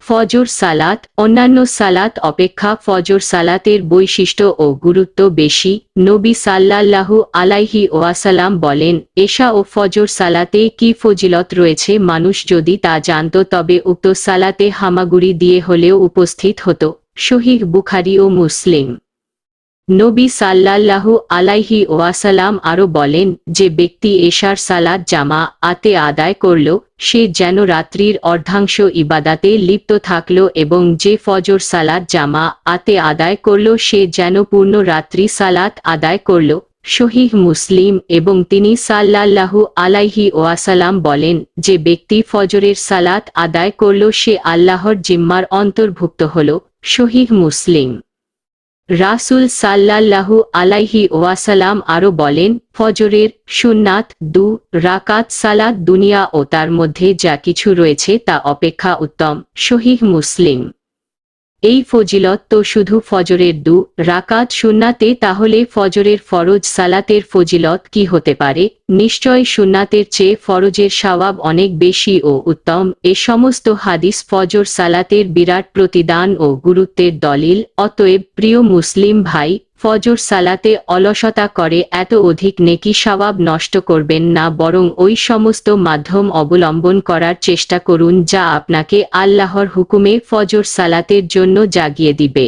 ফজর সালাত অন্যান্য সালাত অপেক্ষা ফজর সালাতের বৈশিষ্ট্য ও গুরুত্ব বেশি। নবী সাল্লাল্লাহু আলাইহি ওয়াসাল্লাম বলেন, এশা ও ফজর সালাতে কি ফজিলত রয়েছে, মানুষ যদি তা জানত তবে উক্ত সালাতে হামাগুড়ি দিয়ে হলেও উপস্থিত হতো। সহিহ বুখারী ও মুসলিম। নবী সাল্লাল্লাহু আলাইহি ওয়াসাল্লাম আরও বলেন, যে ব্যক্তি এশার সালাত জামাআতে আদায় করল, সে যেন রাত্রির অর্ধাংশ ইবাদাতে লিপ্ত থাকল, এবং যে ফজর সালাত জামাআতে আদায় করল সে যেন পূর্ণ রাত্রি সালাত আদায় করল। সহিহ মুসলিম। এবং তিনি সাল্লাল্লাহু আলাইহি ওয়াসাল্লাম বলেন, যে ব্যক্তি ফজরের সালাত আদায় করল সে আল্লাহর জিম্মার অন্তর্ভুক্ত হল। সহিহ মুসলিম। রাসূল সাল্লাল্লাহু আলাইহি ওয়াসাল্লাম আরও বলেন, ফজরের সুন্নাত 2 রাকাত সালাত দুনিয়া ও তার মধ্যে যা কিছু রয়েছে তা অপেক্ষা উত্তম। সহিহ মুসলিম। এই ফজিলত তো শুধু ফজরের 2 রাকাত সুন্নাতে, তাহলে ফজরের ফরজ সালাতের ফজিলত কি হতে পারে? নিশ্চয় সুন্নাতের চেয়ে ফরজের সওয়াব অনেক বেশি ও উত্তম। এ সমস্ত হাদিস ফজর সালাতের বিরাট প্রতিদান ও গুরুত্বের দলিল। অতএব প্রিয় মুসলিম ভাই, ফজর সালাতে অলসতা করে এত অধিক নেকি সওয়াব নষ্ট করবেন না, বরং ওই সমস্ত মাধ্যম অবলম্বন করার চেষ্টা করুন যা আপনাকে আল্লাহর হুকুমে ফজর সালাতের জন্য জাগিয়ে দিবে।